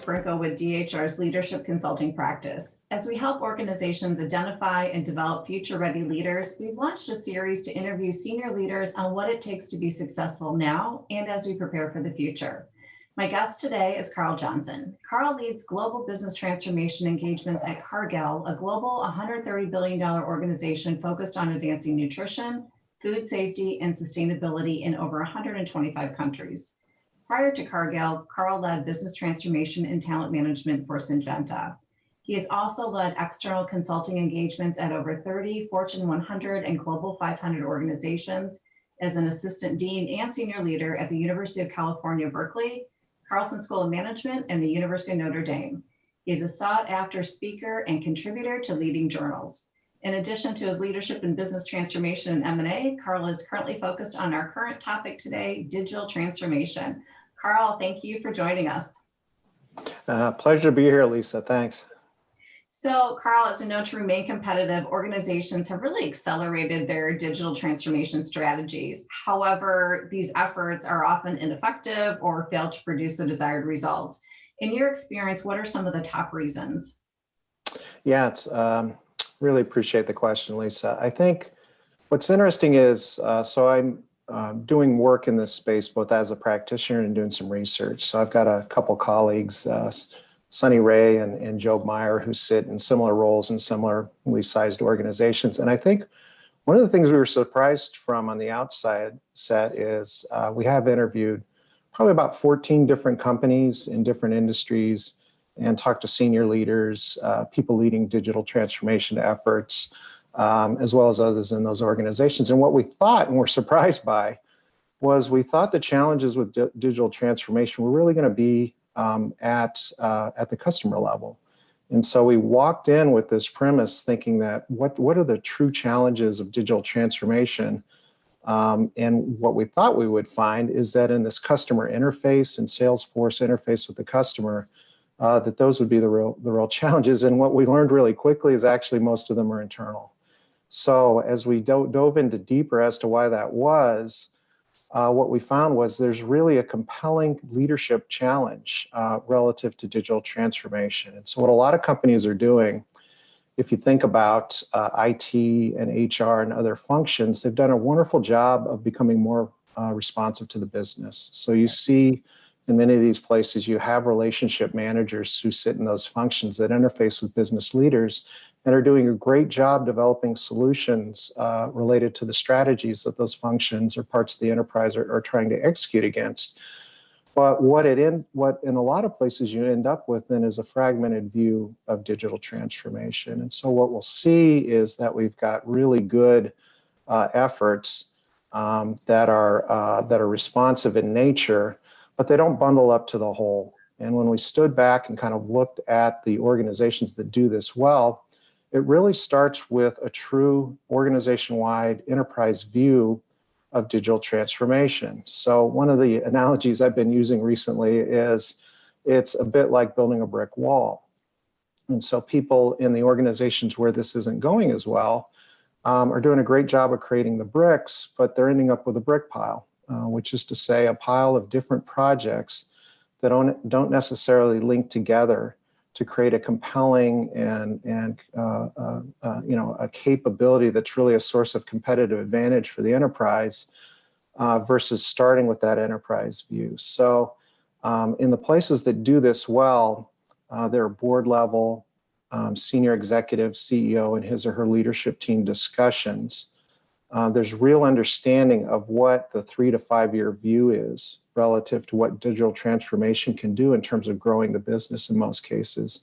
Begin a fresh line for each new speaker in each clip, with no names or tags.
Sprinkle with DHR's Leadership Consulting Practice. As we help organizations identify and develop future-ready leaders, we've launched a series to interview senior leaders on what it takes to be successful now and as we prepare for the future. My guest today is Karl Johnson. Karl leads global business transformation engagements at Cargill, a global $130 billion organization focused on advancing nutrition, food safety, and sustainability in over 125 countries. Prior to Cargill, Karl led business transformation and talent management for Syngenta. He has also led external consulting engagements at over 30 Fortune 100 and Global 500 organizations as an assistant dean and senior leader at the University of California, Berkeley, Carlson School of Management, and the University of Notre Dame. He is a sought-after speaker and contributor to leading journals. In addition to his leadership in business transformation and M&A, Karl is currently focused on our current topic today, digital transformation. Karl, thank you for joining us.
Pleasure to be here, Lisa. Thanks.
So, Karl, as you know, to remain competitive, organizations have really accelerated their digital transformation strategies. However, these efforts are often ineffective or fail to produce the desired results. In your experience, what are some of the top reasons?
Yeah, it's really appreciate the question, Lisa. I think what's interesting is, so I'm doing work in this space, both as a practitioner and doing some research. So I've got a couple colleagues, Sunny Ray and Joe Meyer, who sit in similar roles in similarly sized organizations. And I think one of the things we were surprised from on the outside set is we have interviewed probably about 14 different companies in different industries and talked to senior leaders, people leading digital transformation efforts, as well as others in those organizations. And what we thought and were surprised by was we thought the challenges with digital transformation were really going to be at the customer level. And so we walked in with this premise thinking that what are the true challenges of digital transformation? And what we thought we would find is that in this customer interface and Salesforce interface with the customer, that those would be the real challenges. And what we learned really quickly is actually most of them are internal. So as we dove into deeper as to why that was, what we found was there's really a compelling leadership challenge relative to digital transformation. And so what a lot of companies are doing, if you think about IT and HR and other functions, they've done a wonderful job of becoming more responsive to the business. So you see in many of these places, you have relationship managers who sit in those functions that interface with business leaders and are doing a great job developing solutions related to the strategies that those functions or parts of the enterprise are trying to execute against. But what in a lot of places you end up with then is a fragmented view of digital transformation. And so what we'll see is that we've got really good efforts that are responsive in nature, but they don't bundle up to the whole. And when we stood back and kind of looked at the organizations that do this well, it really starts with a true organization-wide enterprise view of digital transformation. So one of the analogies I've been using recently is it's a bit like building a brick wall. And so people in the organizations where this isn't going as well are doing a great job of creating the bricks, but they're ending up with a brick pile. Which is to say a pile of different projects that don't necessarily link together to create a compelling and a capability that's really a source of competitive advantage for the enterprise versus starting with that enterprise view. So in the places that do this well, there are board level, senior executive, CEO, and his or her leadership team discussions. There's real understanding of what the 3 to 5 year view is relative to what digital transformation can do in terms of growing the business in most cases.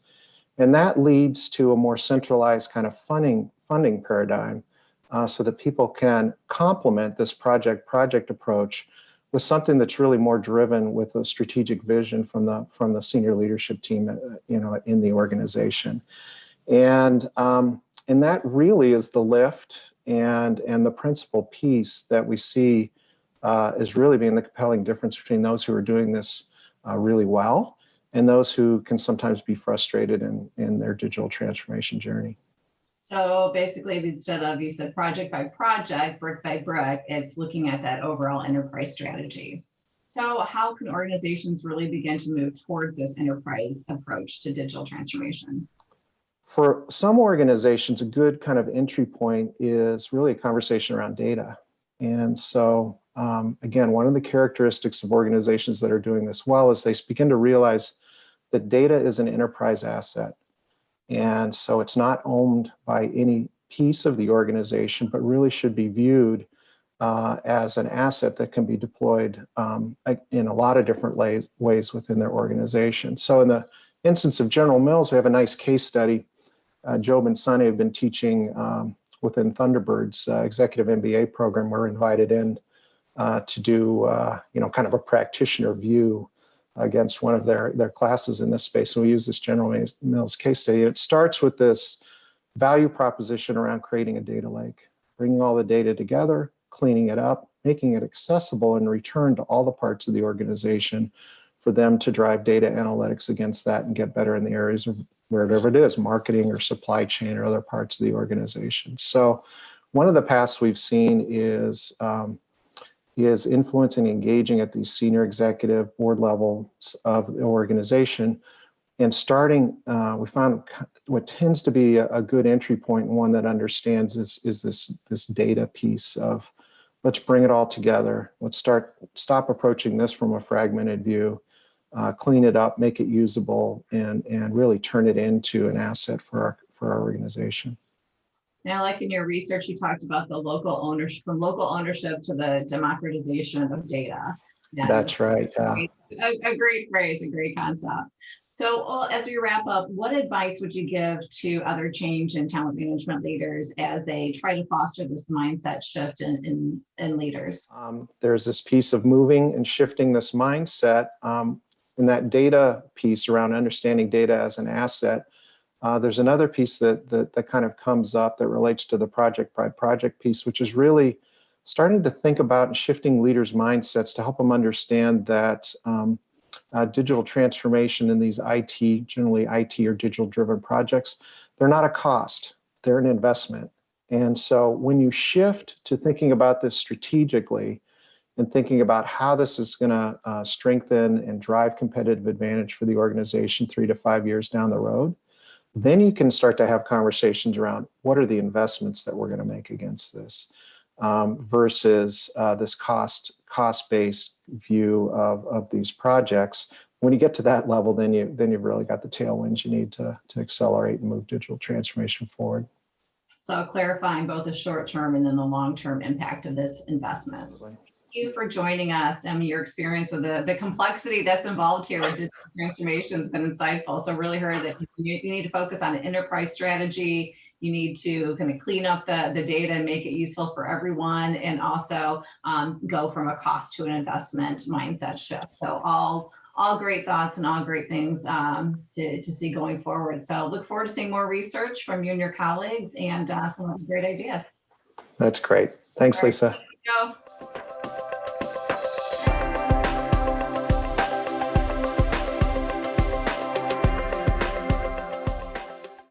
And that leads to a more centralized kind of funding paradigm so that people can complement this project approach with something that's really more driven with a strategic vision from the senior leadership team in the organization. And that really is the lift and the principal piece that we see is really being the compelling difference between those who are doing this really well and those who can sometimes be frustrated in their digital transformation journey.
So basically, instead of, you said project by project, brick by brick, it's looking at that overall enterprise strategy. So how can organizations really begin to move towards this enterprise approach to digital transformation?
For some organizations, a good kind of entry point is really a conversation around data. And so, again, one of the characteristics of organizations that are doing this well is they begin to realize that data is an enterprise asset. And so it's not owned by any piece of the organization, but really should be viewed as an asset that can be deployed in a lot of different ways within their organization. So in the instance of General Mills, we have a nice case study. Job and Sonny have been teaching within Thunderbird's executive MBA program. We're invited in to do, kind of a practitioner view against one of their classes in this space. And we use this General Mills case study. It starts with this value proposition around creating a data lake, bringing all the data together, cleaning it up, making it accessible and return to all the parts of the organization for them to drive data analytics against that and get better in the areas of wherever it is, marketing or supply chain or other parts of the organization. So one of the paths we've seen is influencing and engaging at these senior executive board levels of the organization. And starting, we found what tends to be a good entry point and one that understands is this data piece of, let's bring it all together. Let's stop approaching this from a fragmented view, clean it up, make it usable, and really turn it into an asset for our organization.
Now, like in your research, you talked about the local ownership, from local ownership to the democratization of data. And
that's right.
A great phrase, a great concept. So as we wrap up, what advice would you give to other change and talent management leaders as they try to foster this mindset shift in leaders?
There's this piece of moving and shifting this mindset. In that data piece around understanding data as an asset, there's another piece that kind of comes up that relates to the project by project piece, which is really starting to think about and shifting leaders' mindsets to help them understand that digital transformation in these generally IT or digital driven projects, they're not a cost, they're an investment. And so when you shift to thinking about this strategically and thinking about how this is going to strengthen and drive competitive advantage for the organization 3 to 5 years down the road, then you can start to have conversations around what are the investments that we're going to make against this versus this cost-based view of these projects. When you get to that level, then you've really got the tailwinds you need to accelerate and move digital transformation forward.
So clarifying both the short-term and then the long-term impact of this investment.
Absolutely.
Thank you for joining us. Your experience with the complexity that's involved here with digital transformation has been insightful. So really heard that you need to focus on an enterprise strategy. You need to kind of clean up the data and make it useful for everyone, and also go from a cost to an investment mindset shift. So all great thoughts and all great things to see going forward. So look forward to seeing more research from you and your colleagues and some great ideas.
That's great. Thanks, Lisa.
Go.